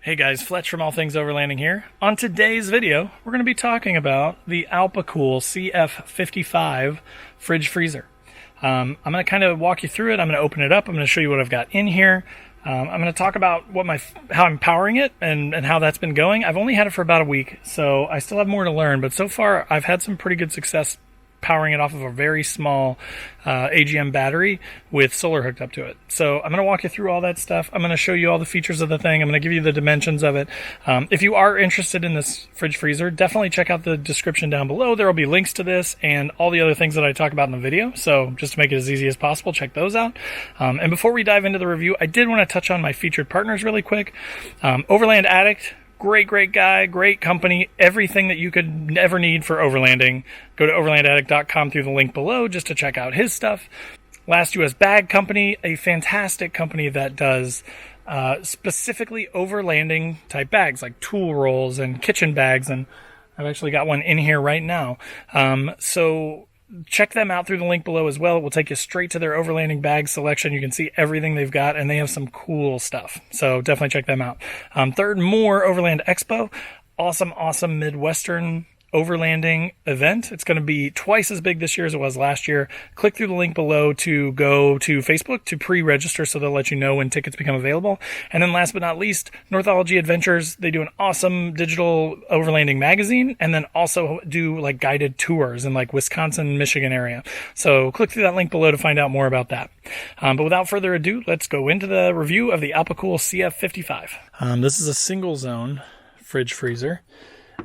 Hey guys, Fletch from All Things Overlanding here. On today's video, we're going to be talking about the Alpicool CF55 Fridge freezer. I'm going to kind of walk you through it. I'm going to open it up. I'm going to show you what I've got in here. I'm going to talk about how I'm powering it and how that's been going. I've only had it for about a week, so I still have more to learn, but so far I've had some pretty good success powering it off of a very small AGM battery with solar hooked up to it. So I'm going to walk you through all that stuff. I'm going to show you all the features of the thing. I'm going to give you the dimensions of it. If you are interested in this fridge freezer, definitely check out the description down below. There will be links to this and all the other things that I talk about in the video. So just to make it as easy as possible, check those out. And before we dive into the review, I did want to touch on my featured partners really quick. Overland Addict. Great guy, great company, everything that you could ever need for overlanding. Go to overlandaddict.com through the link below just to check out his stuff. Last US Bag Company, a fantastic company that does specifically overlanding type bags like tool rolls and kitchen bags, and I've actually got one in here right now. So check them out through the link below as well. It will take you straight to their overlanding bag selection. You can see everything they've got, and they have some cool stuff. So definitely check them out. Third, More Overland Expo. Awesome Midwestern overlanding event. It's going to be twice as big this year as it was last year. Click through the link below to go to Facebook to pre-register, so they'll let you know when tickets become available. And then last but not least, Northology Adventures. They do an awesome digital overlanding magazine, and then also do like guided tours in like Wisconsin, Michigan area. So click through that link below to find out more about that. But without further ado, let's go into the review of the Alpicool CF55. This is a single zone fridge freezer.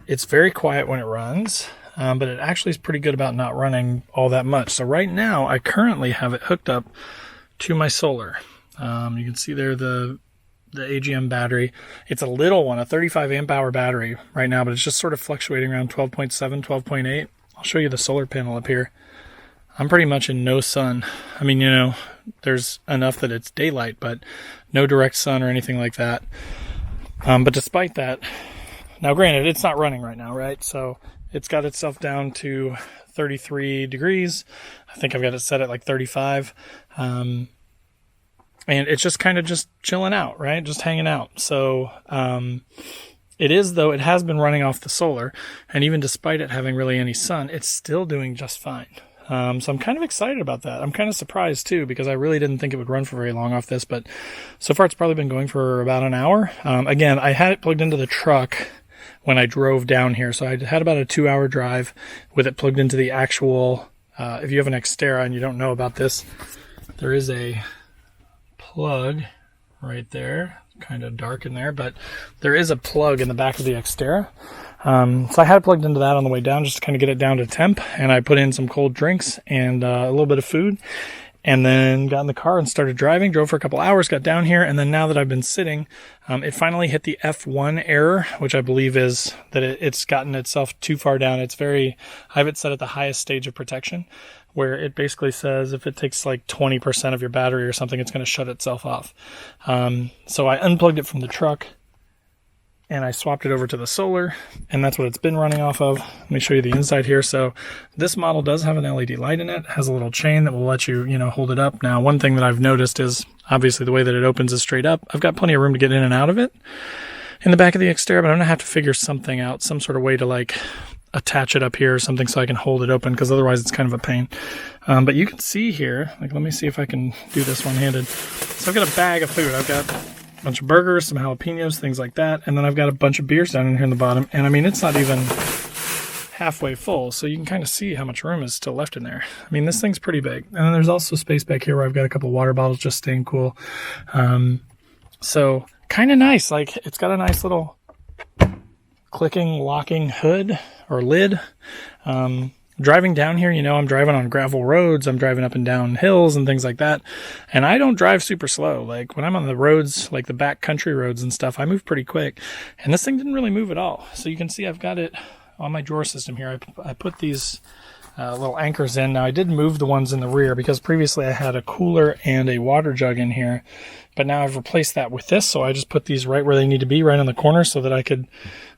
It's very quiet when it runs, but it actually is pretty good about not running all that much. So right now, I currently have it hooked up to my solar. You can see there the AGM battery. It's a little one, a 35 amp hour battery right now, but it's just sort of fluctuating around 12.7, 12.8. I'll show you the solar panel up here. I'm pretty much in no sun. I mean, you know, there's enough that it's daylight, but no direct sun or anything like that. But despite that, now, granted, it's not running right now, right? So it's got itself down to 33 degrees. I think I've got it set at like 35. And it's just kind of just chilling out, right? Just hanging out. So it has been running off the solar. And even despite it having really any sun, it's still doing just fine. So I'm kind of excited about that. I'm kind of surprised too, because I really didn't think it would run for very long off this. But so far, it's probably been going for about an hour. Again, I had it plugged into the truck when I drove down here. So I had about a 2-hour drive with it plugged into the actual, if you have an Xterra and you don't know about this, there is a plug right there, kind of dark in there, but there is a plug in the back of the Xterra. So I had it plugged into that on the way down just to kind of get it down to temp, and I put in some cold drinks and a little bit of food. And then got in the car and started driving, drove for a couple hours, got down here, and then now that I've been sitting, it finally hit the F1 error, which I believe is that it's gotten itself too far down. I have it set at the highest stage of protection, where it basically says if it takes like 20% of your battery or something, it's going to shut itself off. So I unplugged it from the truck, and I swapped it over to the solar, and that's what it's been running off of. Let me show you the inside here. So this model does have an LED light in it. It has a little chain that will let you, hold it up. Now, one thing that I've noticed is obviously the way that it opens is straight up. I've got plenty of room to get in and out of it in the back of the Xterra, but I'm going to have to figure something out, some sort of way to like attach it up here or something so I can hold it open, because otherwise it's kind of a pain. But you can see here, like, let me see if I can do this one-handed. So I've got a bag of food. I've got bunch of burgers, some jalapenos, things like that, and then I've got a bunch of beers down in here in the bottom, and I mean, it's not even halfway full, so you can kind of see how much room is still left in there. I mean, this thing's pretty big. And then there's also space back here where I've got a couple water bottles just staying cool. So kind of nice. Like, it's got a nice little clicking, locking hood or lid. Driving down here, I'm driving on gravel roads, I'm driving up and down hills and things like that, and I don't drive super slow. Like, when I'm on the roads, like the back country roads and stuff, I move pretty quick, and this thing didn't really move at all. So you can see I've got it on my drawer system here. I put these little anchors in. Now, I did move the ones in the rear because previously I had a cooler and a water jug in here, but now I've replaced that with this, so I just put these right where they need to be, right on the corner, so that I could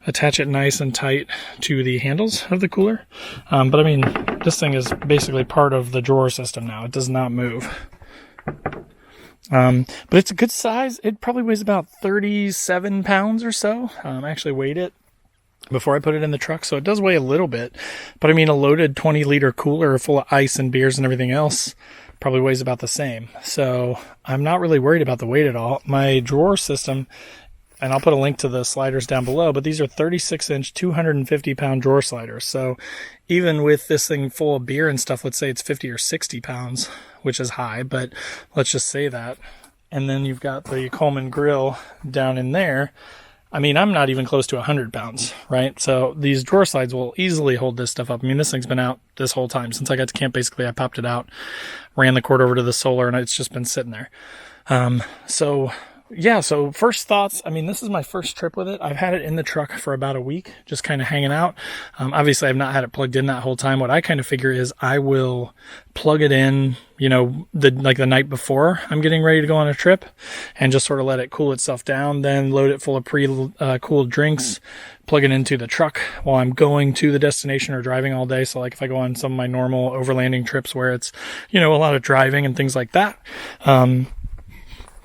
attach it nice and tight to the handles of the cooler. But I mean, this thing is basically part of the drawer system now. It does not move. But it's a good size. It probably weighs about 37 pounds or so. I actually weighed it before I put it in the truck, so it does weigh a little bit. But I mean, a loaded 20-liter cooler full of ice and beers and everything else probably weighs about the same. So I'm not really worried about the weight at all. My drawer system, and I'll put a link to the sliders down below, but these are 36-inch, 250-pound drawer sliders. So even with this thing full of beer and stuff, let's say it's 50 or 60 pounds, which is high, but let's just say that. And then you've got the Coleman grill down in there. I mean, I'm not even close to 100 pounds, right? So these drawer slides will easily hold this stuff up. I mean, this thing's been out this whole time. Since I got to camp, basically, I popped it out, ran the cord over to the solar, and it's just been sitting there. So first thoughts, I mean, this is my first trip with it. I've had it in the truck for about a week, just kind of hanging out. Obviously, I've not had it plugged in that whole time. What I kind of figure is I will plug it in, the night before I'm getting ready to go on a trip and just sort of let it cool itself down, then load it full of pre-cooled drinks, plug it into the truck while I'm going to the destination or driving all day. So like if I go on some of my normal overlanding trips where it's, a lot of driving and things like that,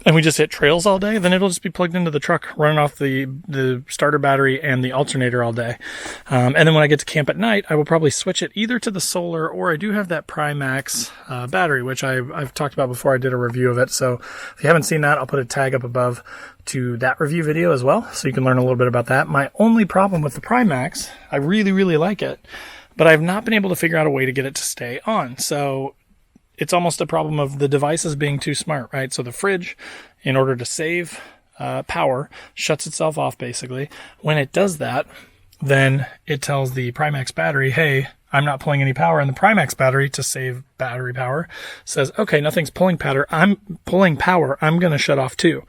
and we just hit trails all day, then it'll just be plugged into the truck, running off the starter battery and the alternator all day. And then when I get to camp at night, I will probably switch it either to the solar, or I do have that Primex battery, which I've talked about before. I did a review of it. So if you haven't seen that, I'll put a tag up above to that review video as well, so you can learn a little bit about that. My only problem with the Primex, I really, really like it, but I've not been able to figure out a way to get it to stay on. So it's almost a problem of the devices being too smart, right? So the fridge, in order to save power, shuts itself off basically. When it does that, then it tells the Primex battery, hey, I'm not pulling any power. And the Primex battery, to save battery power, says, okay, nothing's pulling power. I'm going to shut off too.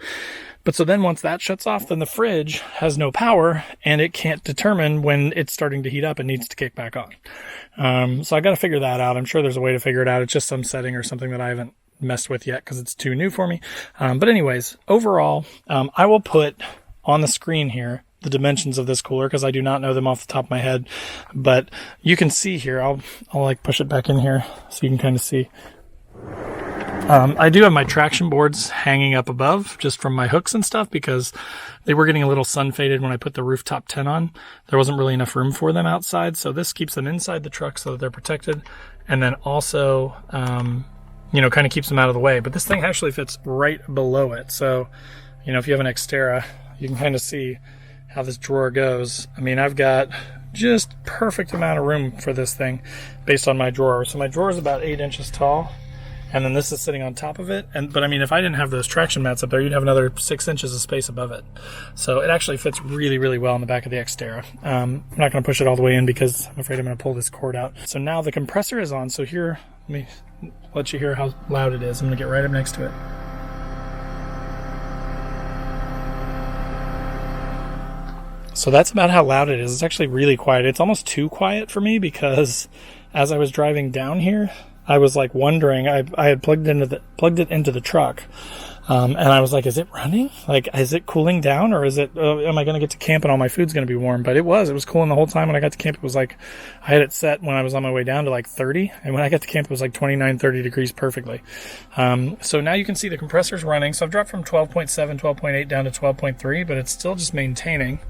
But so then once that shuts off, then the fridge has no power and it can't determine when it's starting to heat up and needs to kick back on. So I got to figure that out. I'm sure there's a way to figure it out. It's just some setting or something that I haven't messed with yet because it's too new for me. But anyways, overall, I will put on the screen here the dimensions of this cooler because I do not know them off the top of my head. But you can see here, I'll like push it back in here so you can kind of see. I do have my traction boards hanging up above just from my hooks and stuff because they were getting a little sun faded when I put the rooftop tent on. There wasn't really enough room for them outside, so this keeps them inside the truck so that they're protected, and then also kind of keeps them out of the way. But this thing actually fits right below it, so if you have an Xterra, you can kind of see how this drawer goes. I mean, I've got just perfect amount of room for this thing based on my drawer. So my drawer is about 8 inches tall. And then this is sitting on top of it. But I mean, if I didn't have those traction mats up there, you'd have another 6 inches of space above it. So it actually fits really, really well in the back of the Xterra. I'm not going to push it all the way in because I'm afraid I'm going to pull this cord out. So now the compressor is on. So here, let me let you hear how loud it is. I'm going to get right up next to it. So that's about how loud it is. It's actually really quiet. It's almost too quiet for me because as I was driving down here, I was like wondering, I had plugged it into the truck, and I was like, is it running? Like, is it cooling down, or is it, am I going to get to camp and all my food's going to be warm? But it was cooling the whole time. When I got to camp, it was like, I had it set when I was on my way down to like 30, and when I got to camp, it was like 29, 30 degrees perfectly. So now you can see the compressor's running. So I've dropped from 12.7, 12.8 down to 12.3, but it's still just maintaining.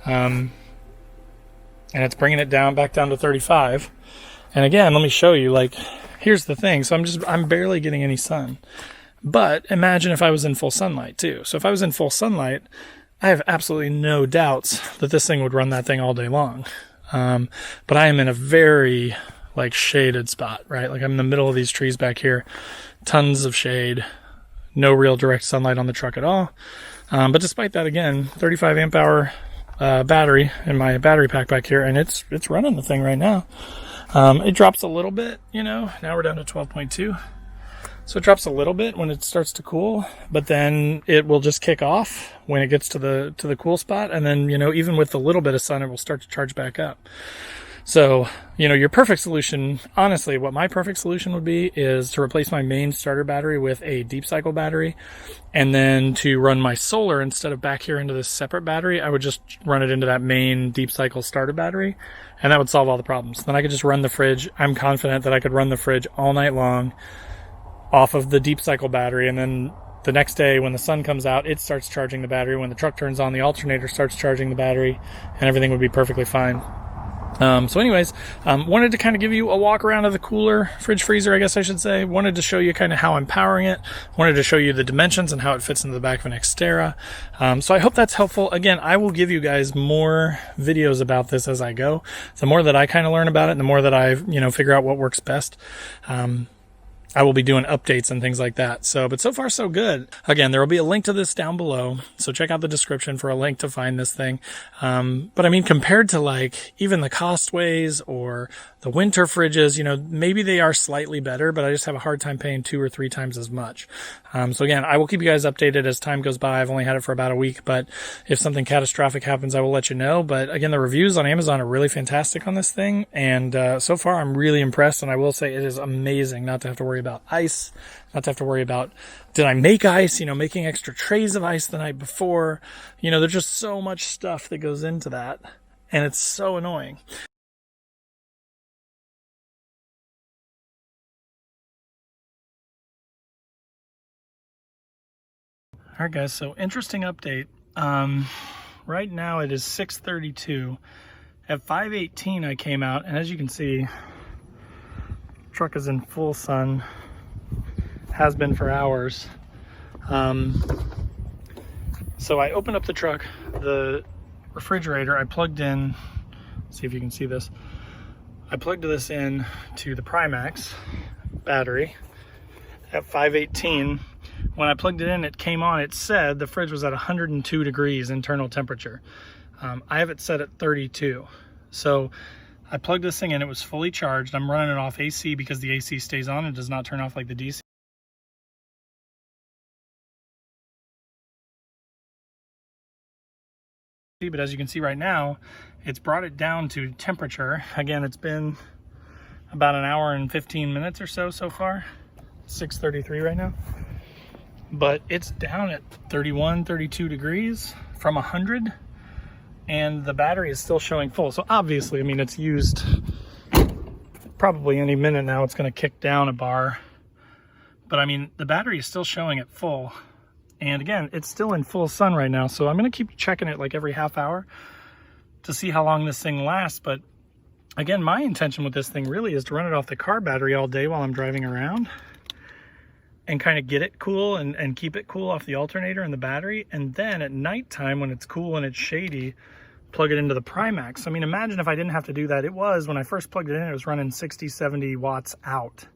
And it's bringing it back down to 35. And again, let me show you, like, here's the thing. So I'm barely getting any sun. But imagine if I was in full sunlight too. So if I was in full sunlight, I have absolutely no doubts that this thing would run that thing all day long. But I am in a very, like, shaded spot, right? Like, I'm in the middle of these trees back here. Tons of shade. No real direct sunlight on the truck at all. But despite that, again, 35 amp hour battery in my battery pack back here, and it's running the thing right now. It drops a little bit, now we're down to 12.2. So it drops a little bit when it starts to cool, but then it will just kick off when it gets to the cool spot. And then, even with a little bit of sun, it will start to charge back up. So, your perfect solution, honestly, what my perfect solution would be is to replace my main starter battery with a deep cycle battery, and then to run my solar instead of back here into this separate battery, I would just run it into that main deep cycle starter battery, and that would solve all the problems. Then I could just run the fridge. I'm confident that I could run the fridge all night long off of the deep cycle battery, and then the next day when the sun comes out, it starts charging the battery. When the truck turns on, the alternator starts charging the battery, and everything would be perfectly fine. So anyways, wanted to kind of give you a walk around of the cooler, fridge freezer, I guess I should say. Wanted to show you kind of how I'm powering it. Wanted to show you the dimensions and how it fits into the back of an Xterra. So I hope that's helpful. Again, I will give you guys more videos about this as I go. The more that I kind of learn about it, and the more that I, figure out what works best, I will be doing updates and things like that. But so far so good. Again, there will be a link to this down below, so check out the description for a link to find this thing. But I mean, compared to like even the Costways or the winter fridges, maybe they are slightly better, but I just have a hard time paying 2 or 3 times as much. So again, I will keep you guys updated as time goes by. I've only had it for about a week, but if something catastrophic happens, I will let you know. But again, the reviews on Amazon are really fantastic on this thing, and so far I'm really impressed, and I will say it is amazing not to have to worry about ice, not to have to worry about, did I make ice, making extra trays of ice the night before. There's just so much stuff that goes into that, and it's so annoying. All right, guys, so interesting update. Right now it is 6:32. At 5:18 I came out, and as you can see, truck is in full sun, has been for hours. So I opened up the truck, the refrigerator, I plugged in, see if you can see this. I plugged this in to the Primex Battery at 5:18. When I plugged it in, it came on, it said the fridge was at 102 degrees internal temperature. I have it set at 32. So I plugged this thing in, it was fully charged. I'm running it off AC because the AC stays on and does not turn off like the DC. But as you can see right now, it's brought it down to temperature. Again, it's been about an hour and 15 minutes or so far. 6:33 right now. But it's down at 31, 32 degrees from 100, and the battery is still showing full. So obviously, I mean, it's used probably any minute now. It's going to kick down a bar. But I mean, the battery is still showing at full. And again, it's still in full sun right now. So I'm going to keep checking it like every half hour to see how long this thing lasts. But again, my intention with this thing really is to run it off the car battery all day while I'm driving around, and kind of get it cool and keep it cool off the alternator and the battery. And then at nighttime, when it's cool and it's shady, plug it into the Prymax. I mean, imagine if I didn't have to do that. It was, when I first plugged it in, it was running 60, 70 watts out,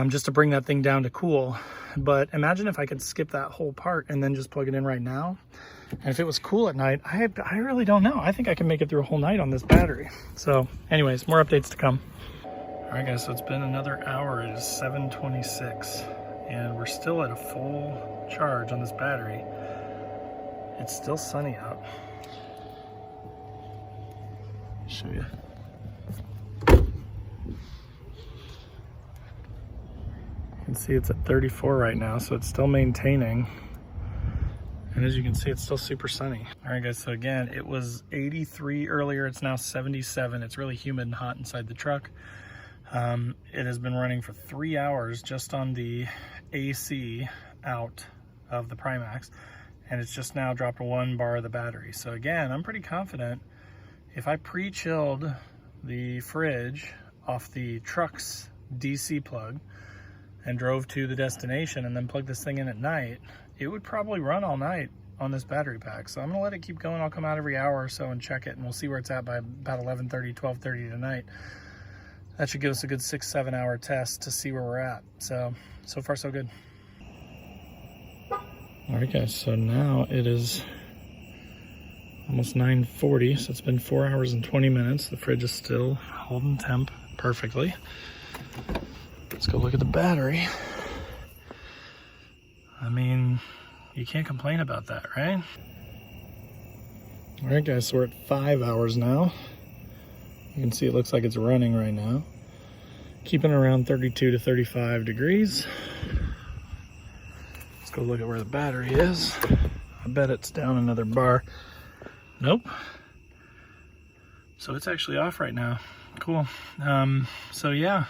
just to bring that thing down to cool. But imagine if I could skip that whole part and then just plug it in right now. And if it was cool at night, I really don't know. I think I can make it through a whole night on this battery. So anyways, more updates to come. All right, guys, so it's been another hour. It is 7:26, and we're still at a full charge on this battery. It's still sunny out. I'll show you. You can see it's at 34 right now, so it's still maintaining. And as you can see, it's still super sunny. All right, guys, so again, it was 83 earlier. It's now 77. It's really humid and hot inside the truck. It has been running for 3 hours just on the AC out of the Prymax, and it's just now dropped 1 bar of the battery. So again, I'm pretty confident if I pre-chilled the fridge off the truck's DC plug and drove to the destination and then plugged this thing in at night, it would probably run all night on this battery pack. So I'm gonna let it keep going. I'll come out every hour or so and check it, and we'll see where it's at by about 11:30, 12:30 tonight. That should give us a good 6-7 hour test to see where we're at. So far so good. All right, guys, so now it is almost 9:40, so it's been 4 hours and 20 minutes. The fridge is still holding temp perfectly. Let's go look at the battery. I mean, you can't complain about that, right? All right, guys, so we're at 5 hours now. You can see it looks like it's running right now. Keeping around 32 to 35 degrees. Let's go look at where the battery is. I bet it's down another bar. Nope. So it's actually off right now. Cool. So yeah,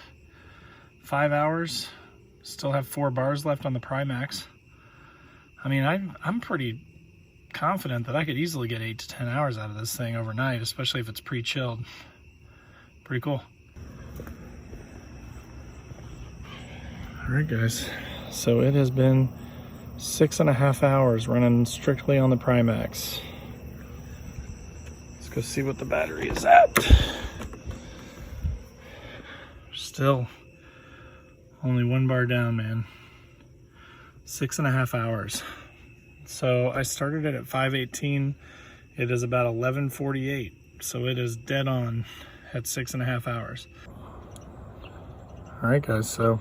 5 hours. Still have 4 bars left on the Prymax. I mean, I'm pretty confident that I could easily get 8 to 10 hours out of this thing overnight, especially if it's pre-chilled. Pretty cool. All right, guys. So it has been 6.5 hours running strictly on the Prymax. Let's go see what the battery is at. Still only 1 bar down, man. 6.5 hours. So I started it at 5:18. It is about 11:48. So it is dead on at 6.5 hours. All right, guys. So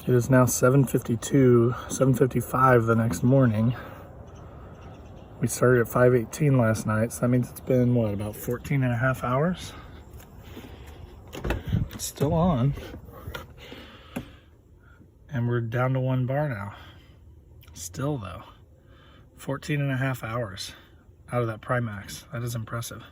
it is now 7:52, 7:55 the next morning. We started at 5:18 last night, so that means it's been, what, about 14.5 hours? It's still on. And we're down to 1 bar now. Still, though, 14.5 hours out of that Primax. That is impressive.